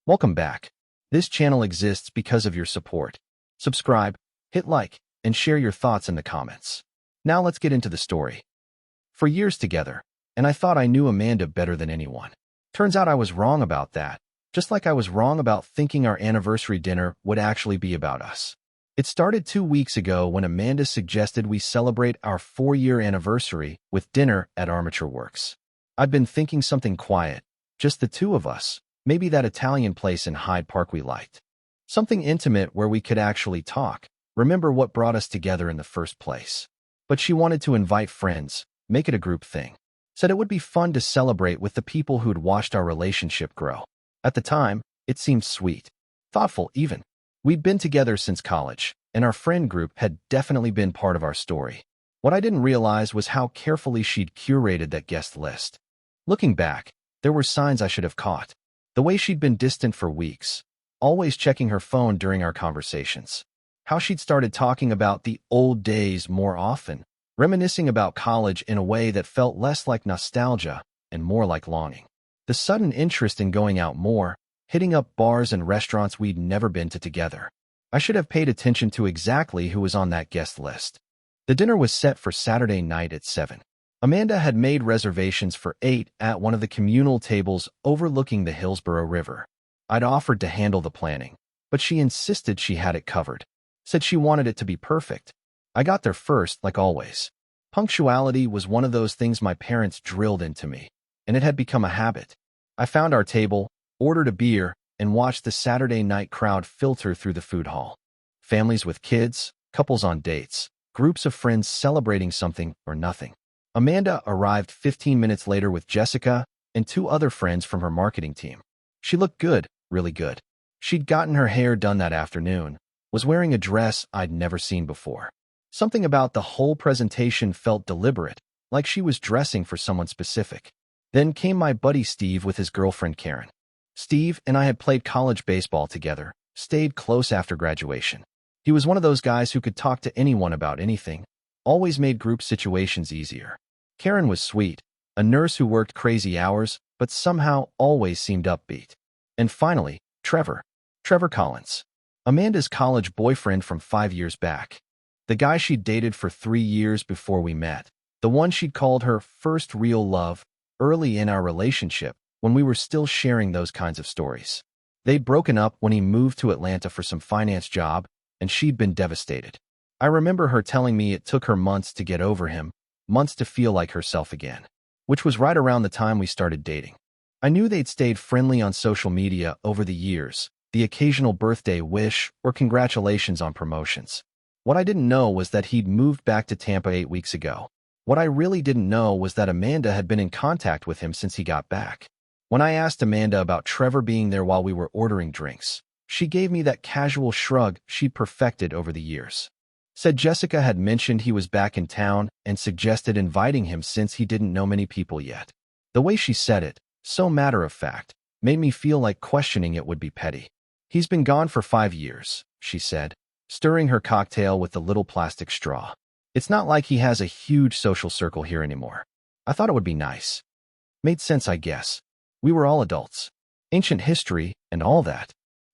Welcome back. This channel exists because of your support. Subscribe, hit like, and share your thoughts in the comments. Now let's get into the story. For years together, and I thought I knew Amanda better than anyone. Turns out I was wrong about that, just like I was wrong about thinking our anniversary dinner would actually be about us. It started 2 weeks ago when Amanda suggested we celebrate our 4-year anniversary with dinner at Armature Works. I'd been thinking something quiet, just the two of us, maybe that Italian place in Hyde Park we liked. Something intimate where we could actually talk, remember what brought us together in the first place. But she wanted to invite friends, make it a group thing. Said it would be fun to celebrate with the people who'd watched our relationship grow. At the time, it seemed sweet, thoughtful even. We'd been together since college, and our friend group had definitely been part of our story. What I didn't realize was how carefully she'd curated that guest list. Looking back, there were signs I should have caught. The way she'd been distant for weeks, always checking her phone during our conversations. How she'd started talking about the old days more often, reminiscing about college in a way that felt less like nostalgia and more like longing. The sudden interest in going out more, hitting up bars and restaurants we'd never been to together. I should have paid attention to exactly who was on that guest list. The dinner was set for Saturday night at 7. Amanda had made reservations for 8 at one of the communal tables overlooking the Hillsborough River. I'd offered to handle the planning, but she insisted she had it covered. Said she wanted it to be perfect. I got there first, like always. Punctuality was one of those things my parents drilled into me, and it had become a habit. I found our table, ordered a beer, and watched the Saturday night crowd filter through the food hall. Families with kids, couples on dates, groups of friends celebrating something or nothing. Amanda arrived 15 minutes later with Jessica and 2 other friends from her marketing team. She looked good, really good. She'd gotten her hair done that afternoon, was wearing a dress I'd never seen before. Something about the whole presentation felt deliberate, like she was dressing for someone specific. Then came my buddy Steve with his girlfriend Karen. Steve and I had played college baseball together, stayed close after graduation. He was one of those guys who could talk to anyone about anything, always made group situations easier. Karen was sweet, a nurse who worked crazy hours, but somehow always seemed upbeat. And finally, Trevor Collins. Amanda's college boyfriend from 5 years back. The guy she'd dated for 3 years before we met. The one she'd called her first real love, early in our relationship, when we were still sharing those kinds of stories. They'd broken up when he moved to Atlanta for some finance job, and she'd been devastated. I remember her telling me it took her months to get over him, months to feel like herself again, which was right around the time we started dating. I knew they'd stayed friendly on social media over the years, the occasional birthday wish or congratulations on promotions. What I didn't know was that he'd moved back to Tampa 8 weeks ago. What I really didn't know was that Amanda had been in contact with him since he got back. When I asked Amanda about Trevor being there while we were ordering drinks, she gave me that casual shrug she'd perfected over the years. Said Jessica had mentioned he was back in town and suggested inviting him since he didn't know many people yet. The way she said it, so matter-of-fact, made me feel like questioning it would be petty. He's been gone for 5 years, she said, stirring her cocktail with the little plastic straw. It's not like he has a huge social circle here anymore. I thought it would be nice. Made sense, I guess. We were all adults. Ancient history and all that.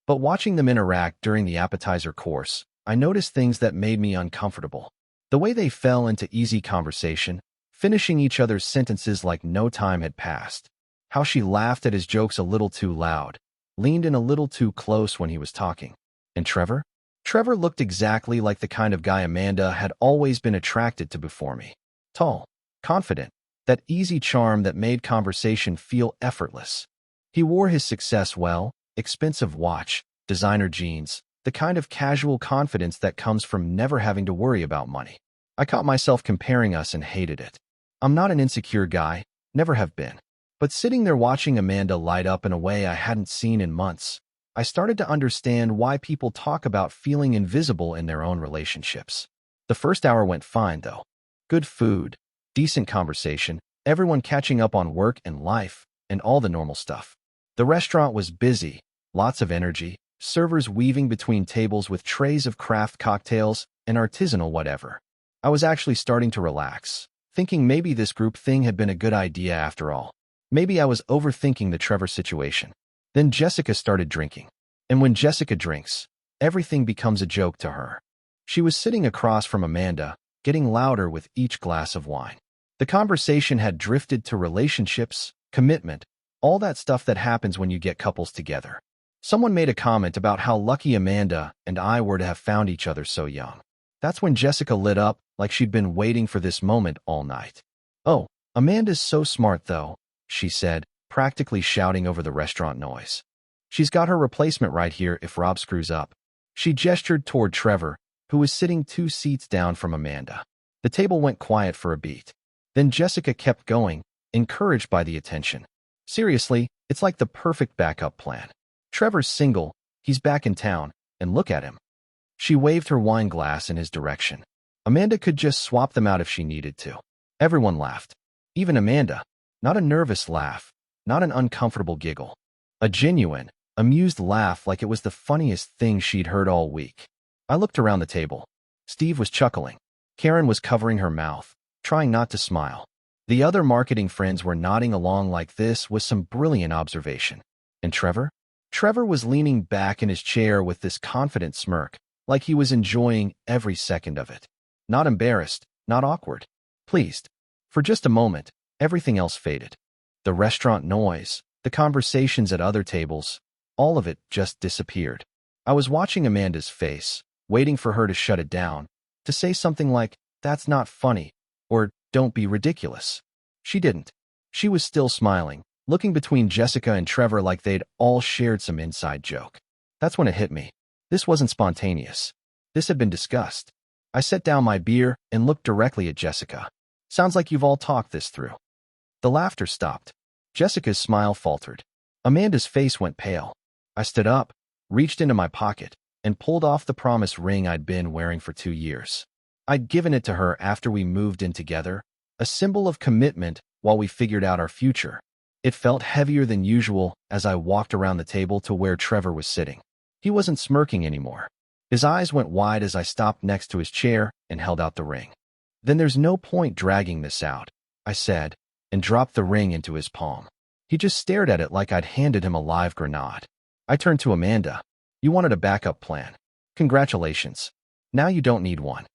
But watching them interact during the appetizer course, I noticed things that made me uncomfortable. The way they fell into easy conversation, finishing each other's sentences like no time had passed. How she laughed at his jokes a little too loud, leaned in a little too close when he was talking. And Trevor? Trevor looked exactly like the kind of guy Amanda had always been attracted to before me. Tall, confident, that easy charm that made conversation feel effortless. He wore his success well, expensive watch, designer jeans, the kind of casual confidence that comes from never having to worry about money. I caught myself comparing us and hated it. I'm not an insecure guy, never have been. But sitting there watching Amanda light up in a way I hadn't seen in months, I started to understand why people talk about feeling invisible in their own relationships. The first hour went fine, though. Good food, decent conversation, everyone catching up on work and life, and all the normal stuff. The restaurant was busy, lots of energy, servers weaving between tables with trays of craft cocktails and artisanal whatever. I was actually starting to relax, thinking maybe this group thing had been a good idea after all. Maybe I was overthinking the Trevor situation. Then Jessica started drinking. And when Jessica drinks, everything becomes a joke to her. She was sitting across from Amanda, getting louder with each glass of wine. The conversation had drifted to relationships, commitment, all that stuff that happens when you get couples together. Someone made a comment about how lucky Amanda and I were to have found each other so young. That's when Jessica lit up like she'd been waiting for this moment all night. "Oh, Amanda's so smart though," she said, practically shouting over the restaurant noise. "She's got her replacement right here if Rob screws up." She gestured toward Trevor, who was sitting 2 seats down from Amanda. The table went quiet for a beat. Then Jessica kept going, encouraged by the attention. "Seriously, it's like the perfect backup plan. Trevor's single, he's back in town, and look at him." She waved her wine glass in his direction. Amanda could just swap them out if she needed to. Everyone laughed. Even Amanda. Not a nervous laugh, not an uncomfortable giggle. A genuine, amused laugh like it was the funniest thing she'd heard all week. I looked around the table. Steve was chuckling. Karen was covering her mouth, trying not to smile. The other marketing friends were nodding along like this was some brilliant observation. And Trevor? Trevor was leaning back in his chair with this confident smirk, like he was enjoying every second of it. Not embarrassed, not awkward. Pleased. For just a moment, everything else faded. The restaurant noise, the conversations at other tables, all of it just disappeared. I was watching Amanda's face, waiting for her to shut it down, to say something like, "That's not funny," or "Don't be ridiculous." She didn't. She was still smiling, looking between Jessica and Trevor like they'd all shared some inside joke. That's when it hit me. This wasn't spontaneous. This had been discussed. I set down my beer and looked directly at Jessica. "Sounds like you've all talked this through." The laughter stopped. Jessica's smile faltered. Amanda's face went pale. I stood up, reached into my pocket, and pulled off the promise ring I'd been wearing for 2 years. I'd given it to her after we moved in together, a symbol of commitment while we figured out our future. It felt heavier than usual as I walked around the table to where Trevor was sitting. He wasn't smirking anymore. His eyes went wide as I stopped next to his chair and held out the ring. "Then there's no point dragging this out," I said, and dropped the ring into his palm. He just stared at it like I'd handed him a live grenade. I turned to Amanda. "You wanted a backup plan. Congratulations. Now you don't need one."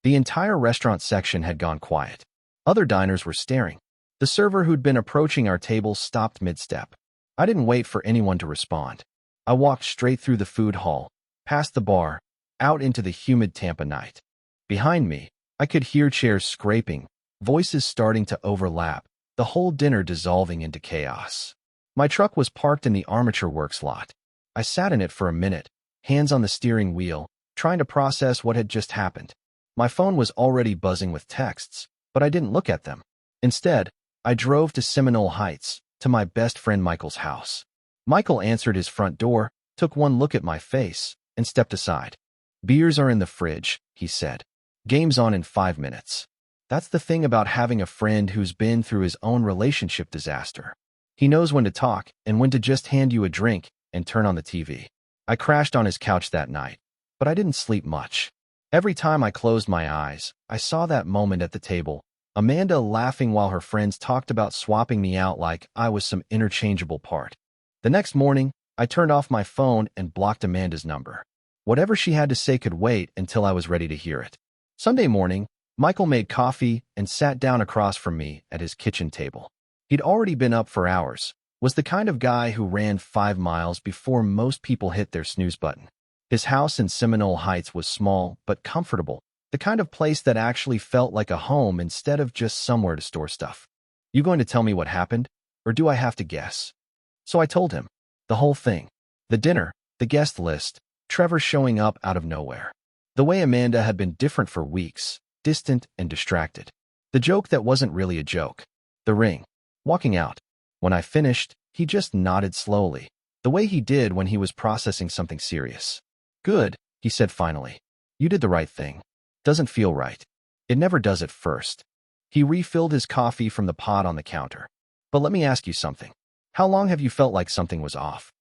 The entire restaurant section had gone quiet. Other diners were staring. The server who'd been approaching our table stopped mid-step. I didn't wait for anyone to respond. I walked straight through the food hall, past the bar, out into the humid Tampa night. Behind me, I could hear chairs scraping, voices starting to overlap, the whole dinner dissolving into chaos. My truck was parked in the armature works lot. I sat in it for a minute, hands on the steering wheel, trying to process what had just happened. My phone was already buzzing with texts, but I didn't look at them. Instead, I drove to Seminole Heights, to my best friend Michael's house. Michael answered his front door, took one look at my face, and stepped aside. "Beers are in the fridge," he said. "Game's on in 5 minutes." That's the thing about having a friend who's been through his own relationship disaster. He knows when to talk and when to just hand you a drink and turn on the TV. I crashed on his couch that night, but I didn't sleep much. Every time I closed my eyes, I saw that moment at the table, Amanda laughing while her friends talked about swapping me out like I was some interchangeable part. The next morning, I turned off my phone and blocked Amanda's number. Whatever she had to say could wait until I was ready to hear it. Sunday morning, Michael made coffee and sat down across from me at his kitchen table. He'd already been up for hours, was the kind of guy who ran 5 miles before most people hit their snooze button. His house in Seminole Heights was small but comfortable, the kind of place that actually felt like a home instead of just somewhere to store stuff. "You going to tell me what happened, or do I have to guess?" So I told him. The whole thing. The dinner, the guest list, Trevor showing up out of nowhere. The way Amanda had been different for weeks, distant and distracted. The joke that wasn't really a joke. The ring. Walking out. When I finished, he just nodded slowly, the way he did when he was processing something serious. "Good," he said finally. "You did the right thing. Doesn't feel right. It never does at first." He refilled his coffee from the pot on the counter. "But let me ask you something. How long have you felt like something was off?"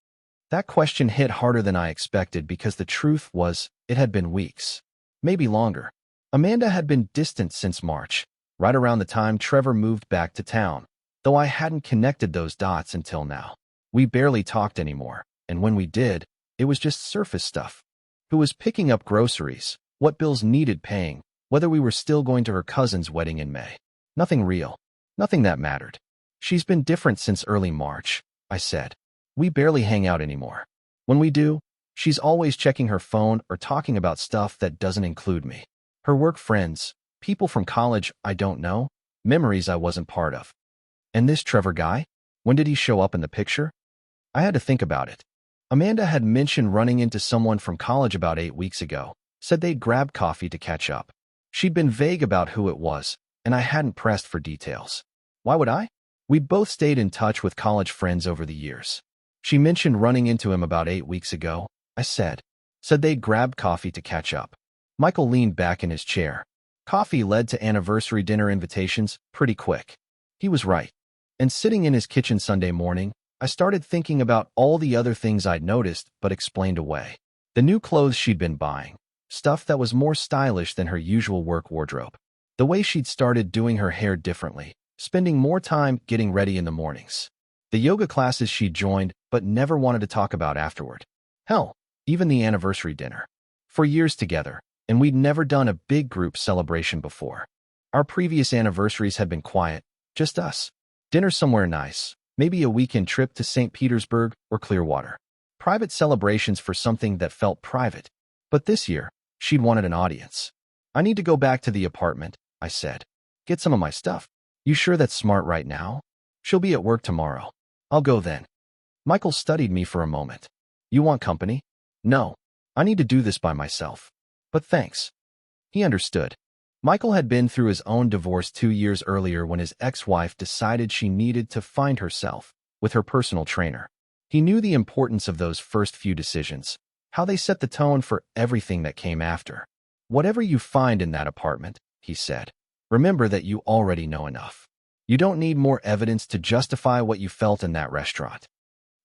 That question hit harder than I expected because the truth was, it had been weeks. Maybe longer. Amanda had been distant since March, right around the time Trevor moved back to town, though I hadn't connected those dots until now. We barely talked anymore, and when we did, it was just surface stuff. Who was picking up groceries, what bills needed paying, whether we were still going to her cousin's wedding in May. Nothing real. Nothing that mattered. She's been different since early March, I said. We barely hang out anymore. When we do, she's always checking her phone or talking about stuff that doesn't include me. Her work friends, people from college I don't know, memories I wasn't part of. And this Trevor guy? When did he show up in the picture? I had to think about it. Amanda had mentioned running into someone from college about 8 weeks ago, said they'd grabbed coffee to catch up. She'd been vague about who it was, and I hadn't pressed for details. Why would I? We'd both stayed in touch with college friends over the years. She mentioned running into him about 8 weeks ago, I said. Said they'd grabbed coffee to catch up. Michael leaned back in his chair. Coffee led to anniversary dinner invitations pretty quick. He was right. And sitting in his kitchen Sunday morning, I started thinking about all the other things I'd noticed but explained away. The new clothes she'd been buying, stuff that was more stylish than her usual work wardrobe. The way she'd started doing her hair differently, spending more time getting ready in the mornings. The yoga classes she'd joined but never wanted to talk about afterward. Hell, even the anniversary dinner. For years together, and we'd never done a big group celebration before. Our previous anniversaries had been quiet, just us. Dinner somewhere nice, maybe a weekend trip to St. Petersburg or Clearwater. Private celebrations for something that felt private. But this year, she'd wanted an audience. I need to go back to the apartment, I said. Get some of my stuff. You sure that's smart right now? She'll be at work tomorrow. I'll go then. Michael studied me for a moment. You want company? No. I need to do this by myself. But thanks. He understood. Michael had been through his own divorce 2 years earlier when his ex-wife decided she needed to find herself with her personal trainer. He knew the importance of those first few decisions, how they set the tone for everything that came after. Whatever you find in that apartment, he said, remember that you already know enough. You don't need more evidence to justify what you felt in that restaurant.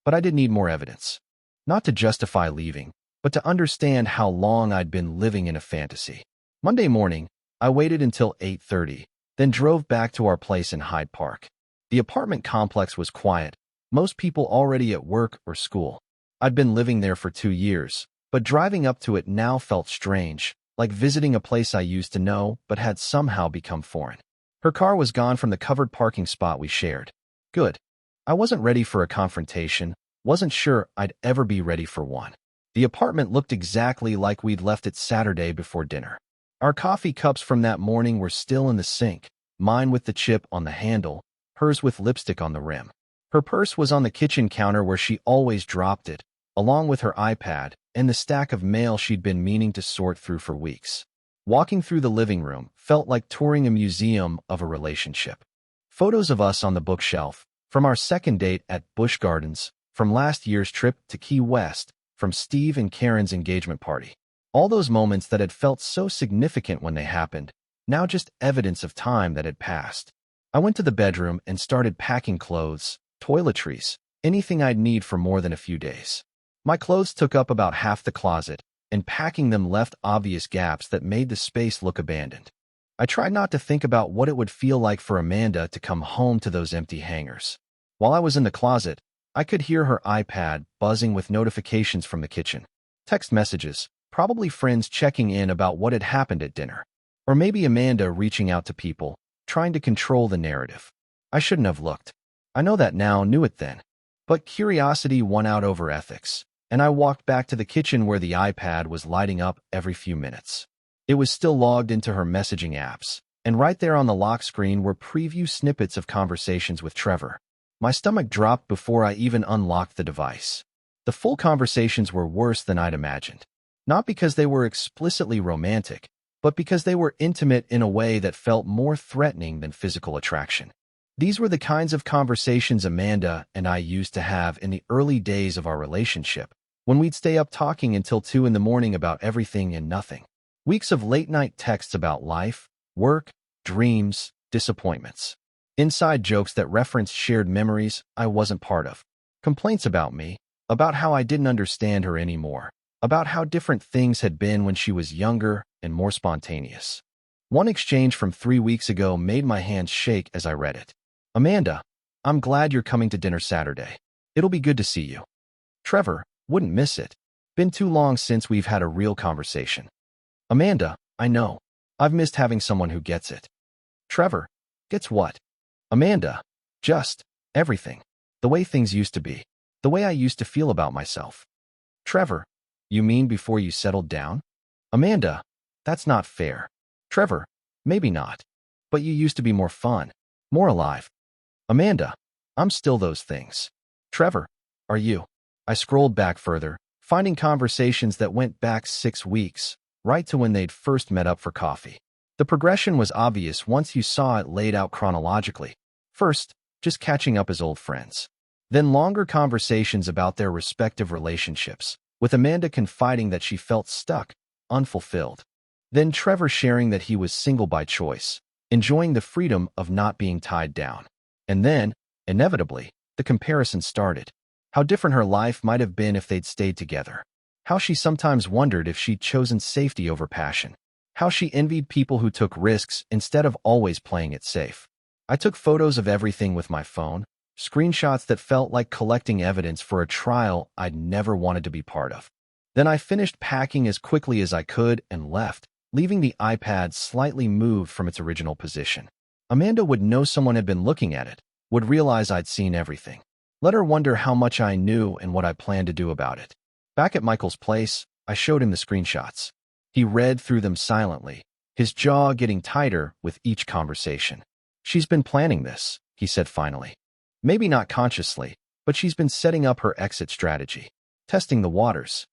But I did need more evidence. Not to justify leaving, but to understand how long I'd been living in a fantasy. Monday morning, I waited until 8:30, then drove back to our place in Hyde Park. The apartment complex was quiet, most people already at work or school. I'd been living there for 2 years, but driving up to it now felt strange, like visiting a place I used to know but had somehow become foreign. Her car was gone from the covered parking spot we shared. Good. I wasn't ready for a confrontation, wasn't sure I'd ever be ready for one. The apartment looked exactly like we'd left it Saturday before dinner. Our coffee cups from that morning were still in the sink, mine with the chip on the handle, hers with lipstick on the rim. Her purse was on the kitchen counter where she always dropped it, along with her iPad and the stack of mail she'd been meaning to sort through for weeks. Walking through the living room felt like touring a museum of a relationship. Photos of us on the bookshelf, from our second date at Busch Gardens, from last year's trip to Key West, from Steve and Karen's engagement party. All those moments that had felt so significant when they happened, now just evidence of time that had passed. I went to the bedroom and started packing clothes, toiletries, anything I'd need for more than a few days. My clothes took up about half the closet, and packing them left obvious gaps that made the space look abandoned. I tried not to think about what it would feel like for Amanda to come home to those empty hangers. While I was in the closet, I could hear her iPad buzzing with notifications from the kitchen. Text messages, probably friends checking in about what had happened at dinner. Or maybe Amanda reaching out to people, trying to control the narrative. I shouldn't have looked. I know that now, knew it then. But curiosity won out over ethics, and I walked back to the kitchen where the iPad was lighting up every few minutes. It was still logged into her messaging apps, and right there on the lock screen were preview snippets of conversations with Trevor. My stomach dropped before I even unlocked the device. The full conversations were worse than I'd imagined. Not because they were explicitly romantic, but because they were intimate in a way that felt more threatening than physical attraction. These were the kinds of conversations Amanda and I used to have in the early days of our relationship, when we'd stay up talking until 2 in the morning about everything and nothing. Weeks of late-night texts about life, work, dreams, disappointments. Inside jokes that referenced shared memories I wasn't part of. Complaints about me, about how I didn't understand her anymore, about how different things had been when she was younger and more spontaneous. One exchange from 3 weeks ago made my hands shake as I read it. Amanda, I'm glad you're coming to dinner Saturday. It'll be good to see you. Trevor, wouldn't miss it. Been too long since we've had a real conversation. Amanda, I know. I've missed having someone who gets it. Trevor, gets what? Amanda, just everything. The way things used to be. The way I used to feel about myself. Trevor, you mean before you settled down? Amanda, that's not fair. Trevor, maybe not. But you used to be more fun, more alive. Amanda, I'm still those things. Trevor, are you? I scrolled back further, finding conversations that went back 6 weeks, right to when they'd first met up for coffee. The progression was obvious once you saw it laid out chronologically. First, just catching up as old friends. Then longer conversations about their respective relationships, with Amanda confiding that she felt stuck, unfulfilled. Then Trevor sharing that he was single by choice, enjoying the freedom of not being tied down. And then, inevitably, the comparison started. How different her life might have been if they'd stayed together. How she sometimes wondered if she'd chosen safety over passion. How she envied people who took risks instead of always playing it safe. I took photos of everything with my phone, screenshots that felt like collecting evidence for a trial I'd never wanted to be part of. Then I finished packing as quickly as I could and left, leaving the iPad slightly moved from its original position. Amanda would know someone had been looking at it, would realize I'd seen everything. Let her wonder how much I knew and what I planned to do about it. Back at Michael's place, I showed him the screenshots. He read through them silently, his jaw getting tighter with each conversation. She's been planning this, he said finally. Maybe not consciously, but she's been setting up her exit strategy, testing the waters.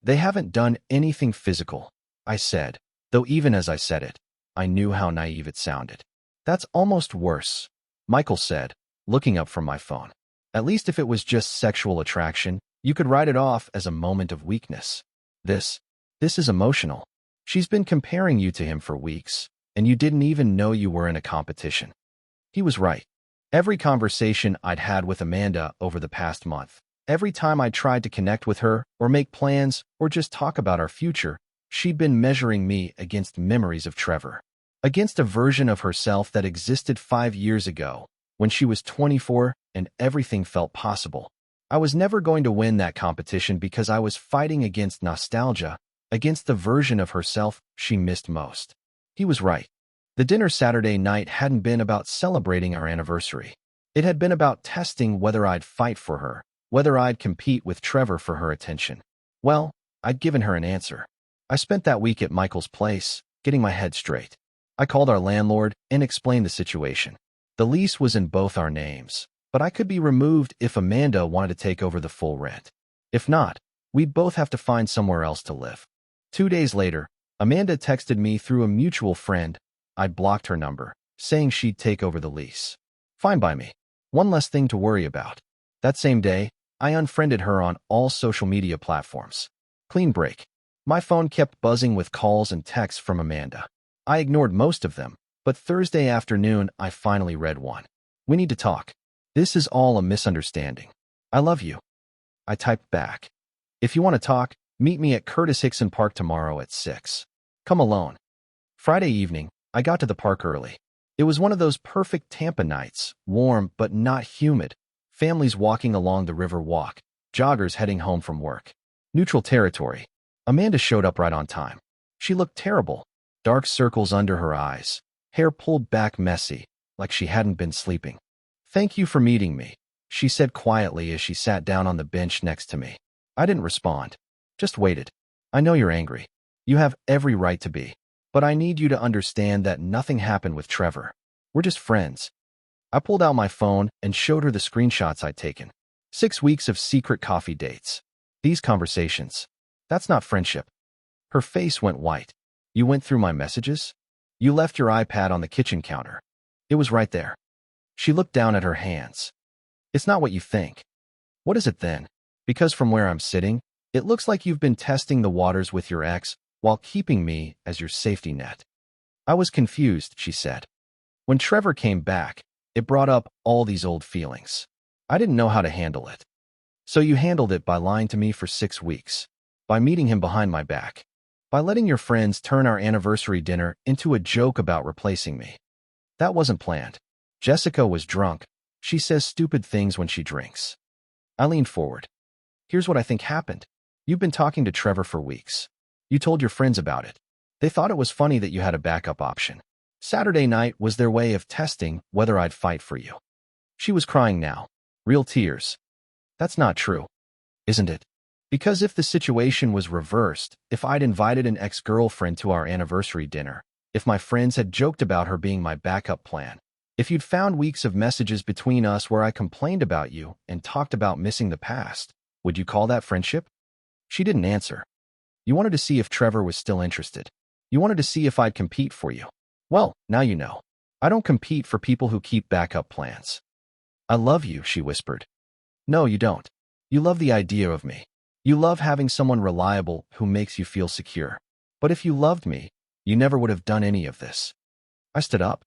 They haven't done anything physical, I said, though even as I said it, I knew how naive it sounded. That's almost worse, Michael said, looking up from my phone. At least if it was just sexual attraction, you could write it off as a moment of weakness. This is emotional. She's been comparing you to him for weeks, and you didn't even know you were in a competition. He was right. Every conversation I'd had with Amanda over the past month, every time I tried to connect with her or make plans or just talk about our future, she'd been measuring me against memories of Trevor, against a version of herself that existed 5 years ago, when she was 24 and everything felt possible. I was never going to win that competition because I was fighting against nostalgia, against the version of herself she missed most. He was right. The dinner Saturday night hadn't been about celebrating our anniversary. It had been about testing whether I'd fight for her, whether I'd compete with Trevor for her attention. Well, I'd given her an answer. I spent that week at Michael's place, getting my head straight. I called our landlord and explained the situation. The lease was in both our names, but I could be removed if Amanda wanted to take over the full rent. If not, we'd both have to find somewhere else to live. 2 days later, Amanda texted me through a mutual friend. I'd blocked her number, saying she'd take over the lease. Fine by me. One less thing to worry about. That same day, I unfriended her on all social media platforms. Clean break. My phone kept buzzing with calls and texts from Amanda. I ignored most of them, but Thursday afternoon I finally read one. We need to talk. This is all a misunderstanding. I love you. I typed back. If you want to talk, meet me at Curtis Hickson Park tomorrow at 6. Come alone. Friday evening, I got to the park early. It was one of those perfect Tampa nights, warm but not humid. Families walking along the river walk, joggers heading home from work. Neutral territory. Amanda showed up right on time. She looked terrible. Dark circles under her eyes, hair pulled back messy, like she hadn't been sleeping. Thank you for meeting me, she said quietly as she sat down on the bench next to me. I didn't respond, just waited. I know you're angry. You have every right to be. But I need you to understand that nothing happened with Trevor. We're just friends. I pulled out my phone and showed her the screenshots I'd taken. 6 weeks of secret coffee dates. These conversations. That's not friendship. Her face went white. You went through my messages? You left your iPad on the kitchen counter. It was right there. She looked down at her hands. It's not what you think. What is it then? Because from where I'm sitting, it looks like you've been testing the waters with your ex while keeping me as your safety net. I was confused, she said. When Trevor came back, it brought up all these old feelings. I didn't know how to handle it. So you handled it by lying to me for 6 weeks, by meeting him behind my back, by letting your friends turn our anniversary dinner into a joke about replacing me. That wasn't planned. Jessica was drunk. She says stupid things when she drinks. I leaned forward. Here's what I think happened. You've been talking to Trevor for weeks. You told your friends about it. They thought it was funny that you had a backup option. Saturday night was their way of testing whether I'd fight for you. She was crying now. Real tears. That's not true, isn't it? Because if the situation was reversed, if I'd invited an ex-girlfriend to our anniversary dinner, if my friends had joked about her being my backup plan, if you'd found weeks of messages between us where I complained about you and talked about missing the past, would you call that friendship? She didn't answer. You wanted to see if Trevor was still interested. You wanted to see if I'd compete for you. Well, now you know. I don't compete for people who keep backup plans. I love you, she whispered. No, you don't. You love the idea of me. You love having someone reliable who makes you feel secure. But if you loved me, you never would have done any of this. I stood up.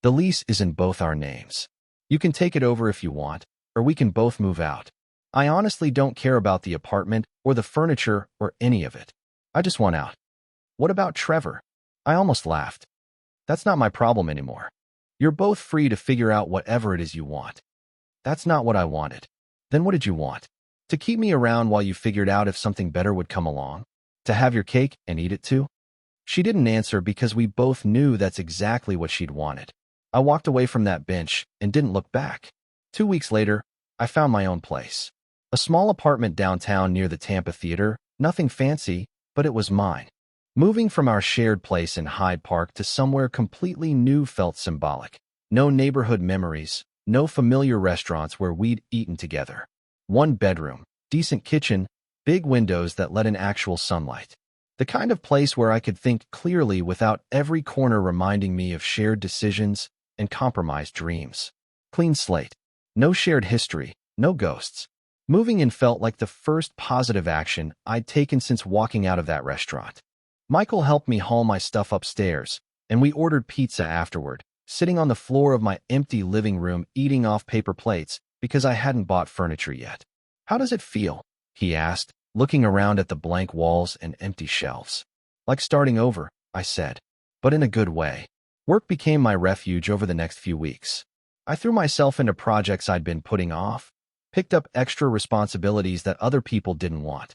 The lease is in both our names. You can take it over if you want, or we can both move out. I honestly don't care about the apartment or the furniture or any of it. I just want out. What about Trevor? I almost laughed. That's not my problem anymore. You're both free to figure out whatever it is you want. That's not what I wanted. Then what did you want? To keep me around while you figured out if something better would come along? To have your cake and eat it too? She didn't answer because we both knew that's exactly what she'd wanted. I walked away from that bench and didn't look back. 2 weeks later, I found my own place. A small apartment downtown near the Tampa Theater, nothing fancy, but it was mine. Moving from our shared place in Hyde Park to somewhere completely new felt symbolic. No neighborhood memories, no familiar restaurants where we'd eaten together. One bedroom, decent kitchen, big windows that let in actual sunlight. The kind of place where I could think clearly without every corner reminding me of shared decisions and compromised dreams. Clean slate. No shared history, no ghosts. Moving in felt like the first positive action I'd taken since walking out of that restaurant. Michael helped me haul my stuff upstairs, and we ordered pizza afterward, sitting on the floor of my empty living room eating off paper plates because I hadn't bought furniture yet. How does it feel? He asked, looking around at the blank walls and empty shelves. Like starting over, I said, but in a good way. Work became my refuge over the next few weeks. I threw myself into projects I'd been putting off, picked up extra responsibilities that other people didn't want.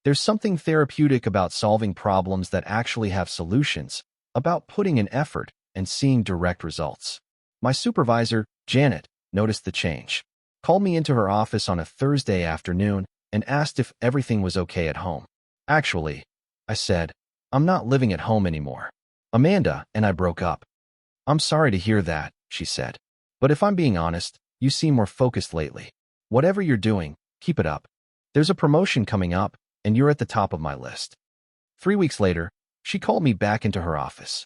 There's something therapeutic about solving problems that actually have solutions, about putting in effort and seeing direct results. My supervisor, Janet, noticed the change, called me into her office on a Thursday afternoon and asked if everything was okay at home. Actually, I said, I'm not living at home anymore. Amanda and I broke up. I'm sorry to hear that, she said. But if I'm being honest, you seem more focused lately. Whatever you're doing, keep it up. There's a promotion coming up, and you're at the top of my list. 3 weeks later, she called me back into her office.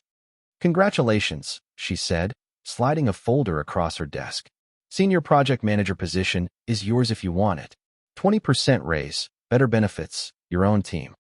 Congratulations, she said, sliding a folder across her desk. Senior project manager position is yours if you want it. 20% raise, better benefits, your own team.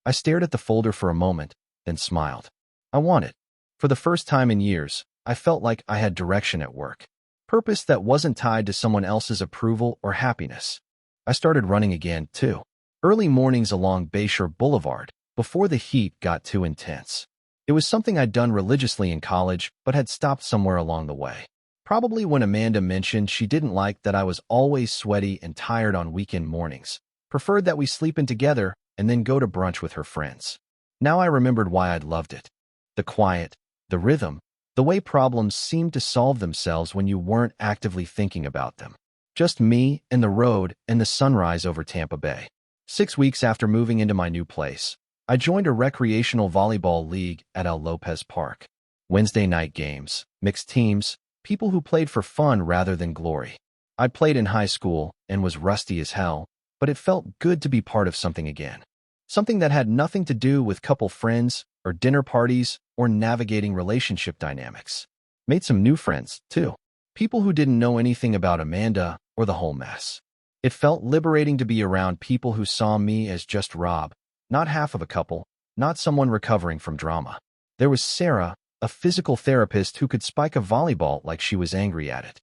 I stared at the folder for a moment, then smiled. I want it. For the first time in years, I felt like I had direction at work. Purpose that wasn't tied to someone else's approval or happiness. I started running again, too. Early mornings along Bayshore Boulevard, before the heat got too intense. It was something I'd done religiously in college, but had stopped somewhere along the way. Probably when Amanda mentioned she didn't like that I was always sweaty and tired on weekend mornings, preferred that we sleep in together and then go to brunch with her friends. Now I remembered why I'd loved it. The quiet, the rhythm, the way problems seemed to solve themselves when you weren't actively thinking about them. Just me and the road and the sunrise over Tampa Bay. 6 weeks after moving into my new place, I joined a recreational volleyball league at El Lopez Park. Wednesday night games, mixed teams, people who played for fun rather than glory. I'd played in high school and was rusty as hell, but it felt good to be part of something again. Something that had nothing to do with couple friends or dinner parties or navigating relationship dynamics. Made some new friends, too. People who didn't know anything about Amanda or the whole mess. It felt liberating to be around people who saw me as just Rob, not half of a couple, not someone recovering from drama. There was Sarah, a physical therapist who could spike a volleyball like she was angry at it.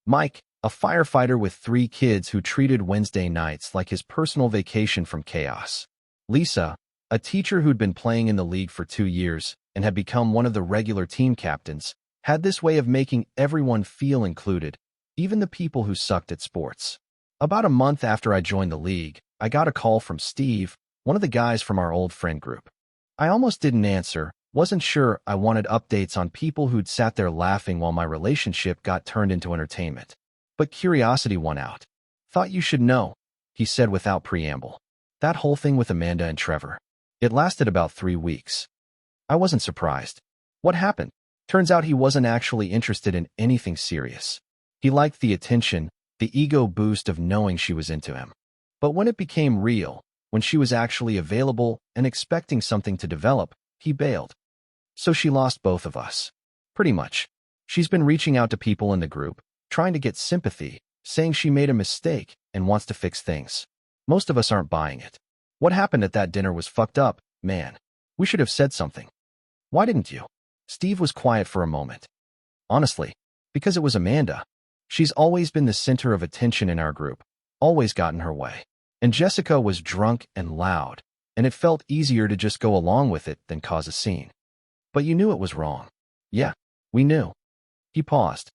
Mike, a firefighter with 3 kids who treated Wednesday nights like his personal vacation from chaos. Lisa, a teacher who'd been playing in the league for 2 years and had become one of the regular team captains, had this way of making everyone feel included, even the people who sucked at sports. About a month after I joined the league, I got a call from Steve, one of the guys from our old friend group. I almost didn't answer, wasn't sure I wanted updates on people who'd sat there laughing while my relationship got turned into entertainment. But curiosity won out. "Thought you should know," he said without preamble. "That whole thing with Amanda and Trevor. It lasted about 3 weeks." I wasn't surprised. What happened? Turns out he wasn't actually interested in anything serious. He liked the attention, the ego boost of knowing she was into him. But when it became real, when she was actually available and expecting something to develop, he bailed. So she lost both of us. Pretty much. She's been reaching out to people in the group, trying to get sympathy, saying she made a mistake and wants to fix things. Most of us aren't buying it. What happened at that dinner was fucked up, man. We should have said something. Why didn't you? Steve was quiet for a moment. Honestly, because it was Amanda. She's always been the center of attention in our group, always gotten her way. And Jessica was drunk and loud, and it felt easier to just go along with it than cause a scene. But you knew it was wrong. Yeah, we knew. He paused.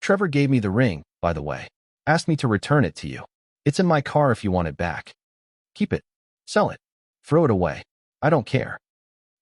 Trevor gave me the ring, by the way. Asked me to return it to you. It's in my car if you want it back. Keep it. Sell it. Throw it away. I don't care.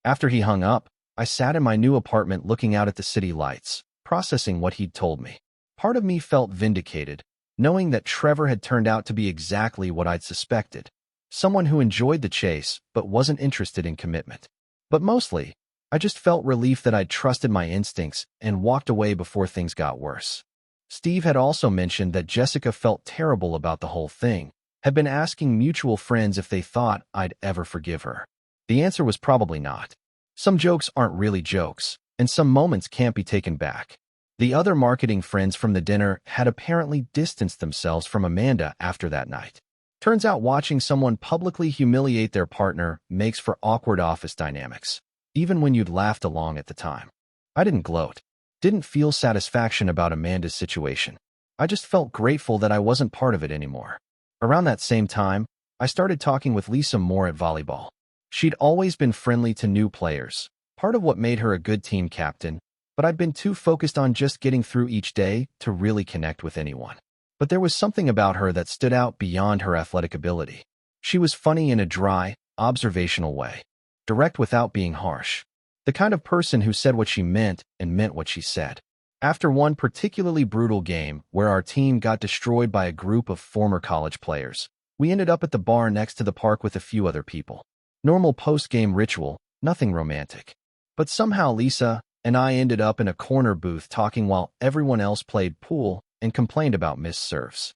After he hung up, I sat in my new apartment looking out at the city lights, processing what he'd told me. Part of me felt vindicated, knowing that Trevor had turned out to be exactly what I'd suspected. Someone who enjoyed the chase but wasn't interested in commitment. But mostly, I just felt relief that I'd trusted my instincts and walked away before things got worse. Steve had also mentioned that Jessica felt terrible about the whole thing, had been asking mutual friends if they thought I'd ever forgive her. The answer was probably not. Some jokes aren't really jokes, and some moments can't be taken back. The other marketing friends from the dinner had apparently distanced themselves from Amanda after that night. Turns out watching someone publicly humiliate their partner makes for awkward office dynamics, even when you'd laughed along at the time. I didn't gloat. Didn't feel satisfaction about Amanda's situation. I just felt grateful that I wasn't part of it anymore. Around that same time, I started talking with Lisa more at volleyball. She'd always been friendly to new players, part of what made her a good team captain, but I'd been too focused on just getting through each day to really connect with anyone. But there was something about her that stood out beyond her athletic ability. She was funny in a dry, observational way, direct without being harsh. The kind of person who said what she meant and meant what she said. After one particularly brutal game where our team got destroyed by a group of former college players, we ended up at the bar next to the park with a few other people. Normal post-game ritual, nothing romantic. But somehow Lisa and I ended up in a corner booth talking while everyone else played pool and complained about missed serves.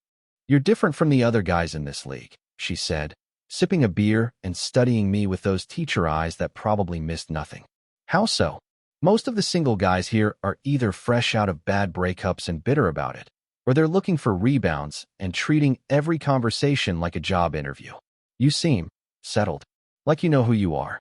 "You're different from the other guys in this league," she said, sipping a beer and studying me with those teacher eyes that probably missed nothing. "How so?" "Most of the single guys here are either fresh out of bad breakups and bitter about it, or they're looking for rebounds and treating every conversation like a job interview. You seem settled. Like you know who you are."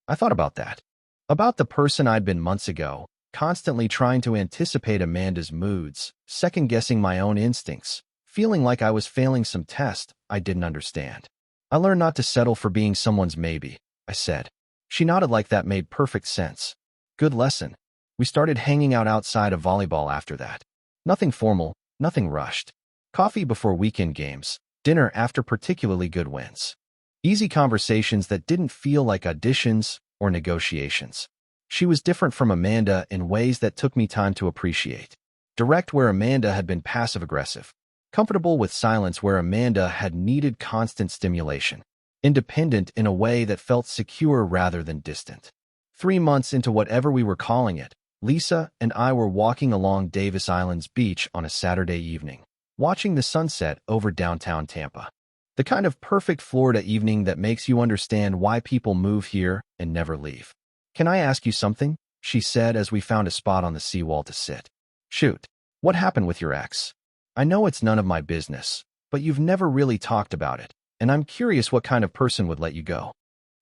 I thought about that. About the person I'd been months ago, constantly trying to anticipate Amanda's moods, second-guessing my own instincts, feeling like I was failing some test I didn't understand. "I learned not to settle for being someone's maybe," I said. She nodded like that made perfect sense. Good lesson. We started hanging out outside of volleyball after that. Nothing formal, nothing rushed. Coffee before weekend games, dinner after particularly good wins. Easy conversations that didn't feel like auditions or negotiations. She was different from Amanda in ways that took me time to appreciate. Direct where Amanda had been passive-aggressive. Comfortable with silence where Amanda had needed constant stimulation. Independent in a way that felt secure rather than distant. 3 months into whatever we were calling it, Lisa and I were walking along Davis Island's beach on a Saturday evening, watching the sunset over downtown Tampa. The kind of perfect Florida evening that makes you understand why people move here and never leave. "Can I ask you something?" she said as we found a spot on the seawall to sit. "Shoot. What happened with your ex? I know it's none of my business, but you've never really talked about it, and I'm curious what kind of person would let you go."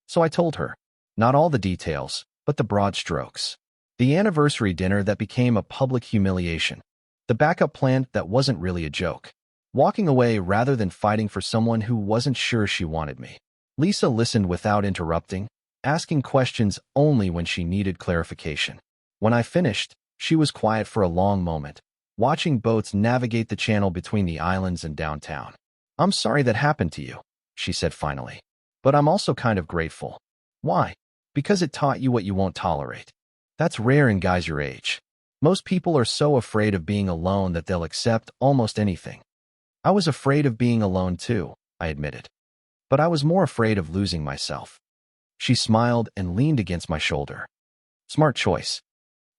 So I told her. Not all the details, but the broad strokes. The anniversary dinner that became a public humiliation. The backup plan that wasn't really a joke. Walking away rather than fighting for someone who wasn't sure she wanted me. Lisa listened without interrupting, asking questions only when she needed clarification. When I finished, she was quiet for a long moment, watching boats navigate the channel between the islands and downtown. I'm sorry that happened to you, she said finally. But I'm also kind of grateful. Why? Because it taught you what you won't tolerate. That's rare in guys your age. Most people are so afraid of being alone that they'll accept almost anything. I was afraid of being alone too, I admitted. But I was more afraid of losing myself. She smiled and leaned against my shoulder. Smart choice.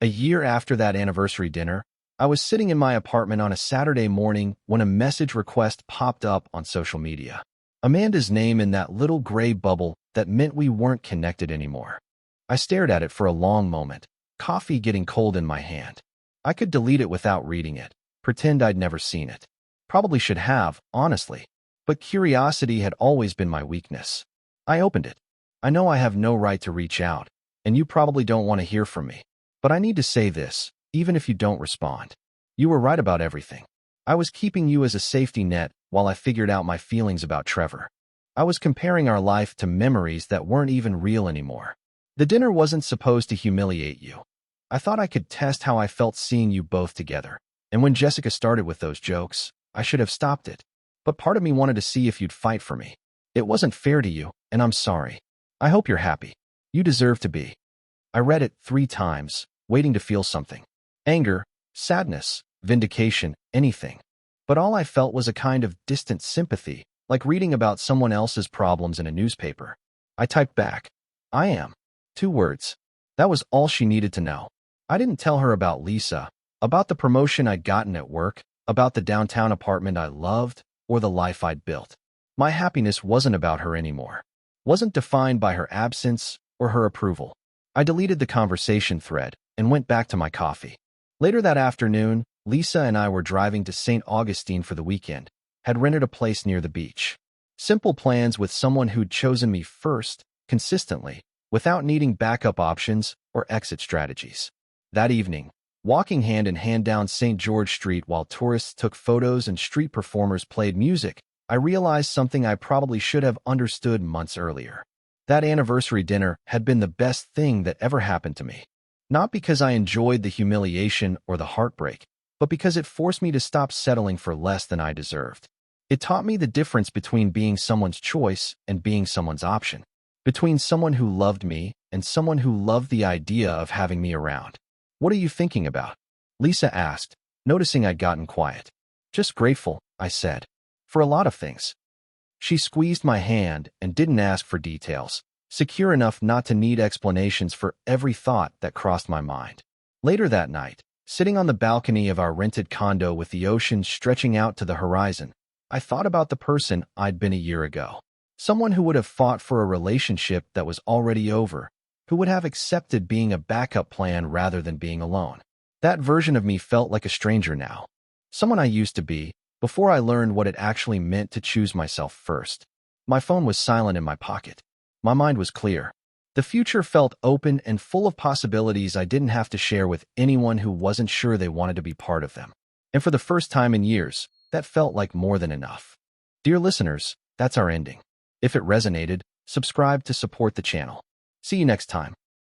A year after that anniversary dinner, I was sitting in my apartment on a Saturday morning when a message request popped up on social media. Amanda's name in that little gray bubble that meant we weren't connected anymore. I stared at it for a long moment, coffee getting cold in my hand. I could delete it without reading it, pretend I'd never seen it. Probably should have, honestly, but curiosity had always been my weakness. I opened it. I know I have no right to reach out, and you probably don't want to hear from me. But I need to say this, even if you don't respond. You were right about everything. I was keeping you as a safety net while I figured out my feelings about Trevor. I was comparing our life to memories that weren't even real anymore. The dinner wasn't supposed to humiliate you. I thought I could test how I felt seeing you both together. And when Jessica started with those jokes, I should have stopped it. But part of me wanted to see if you'd fight for me. It wasn't fair to you, and I'm sorry. I hope you're happy. You deserve to be. I read it 3 times, waiting to feel something. Anger, sadness, vindication, anything. But all I felt was a kind of distant sympathy, like reading about someone else's problems in a newspaper. I typed back, I am. 2 words. That was all she needed to know. I didn't tell her about Lisa, about the promotion I'd gotten at work, about the downtown apartment I loved, or the life I'd built. My happiness wasn't about her anymore. Wasn't defined by her absence or her approval. I deleted the conversation thread and went back to my coffee. Later that afternoon, Lisa and I were driving to St. Augustine for the weekend, had rented a place near the beach. Simple plans with someone who'd chosen me first, consistently, without needing backup options or exit strategies. That evening, walking hand in hand down St. George Street while tourists took photos and street performers played music, I realized something I probably should have understood months earlier. That anniversary dinner had been the best thing that ever happened to me. Not because I enjoyed the humiliation or the heartbreak, but because it forced me to stop settling for less than I deserved. It taught me the difference between being someone's choice and being someone's option, between someone who loved me and someone who loved the idea of having me around. What are you thinking about? Lisa asked, noticing I'd gotten quiet. Just grateful, I said. For a lot of things. She squeezed my hand and didn't ask for details, secure enough not to need explanations for every thought that crossed my mind. Later that night, sitting on the balcony of our rented condo with the ocean stretching out to the horizon, I thought about the person I'd been a year ago. Someone who would have fought for a relationship that was already over, who would have accepted being a backup plan rather than being alone. That version of me felt like a stranger now. Someone I used to be, before I learned what it actually meant to choose myself first. My phone was silent in my pocket. My mind was clear. The future felt open and full of possibilities I didn't have to share with anyone who wasn't sure they wanted to be part of them. And for the first time in years, that felt like more than enough. Dear listeners, that's our ending. If it resonated, subscribe to support the channel. See you next time.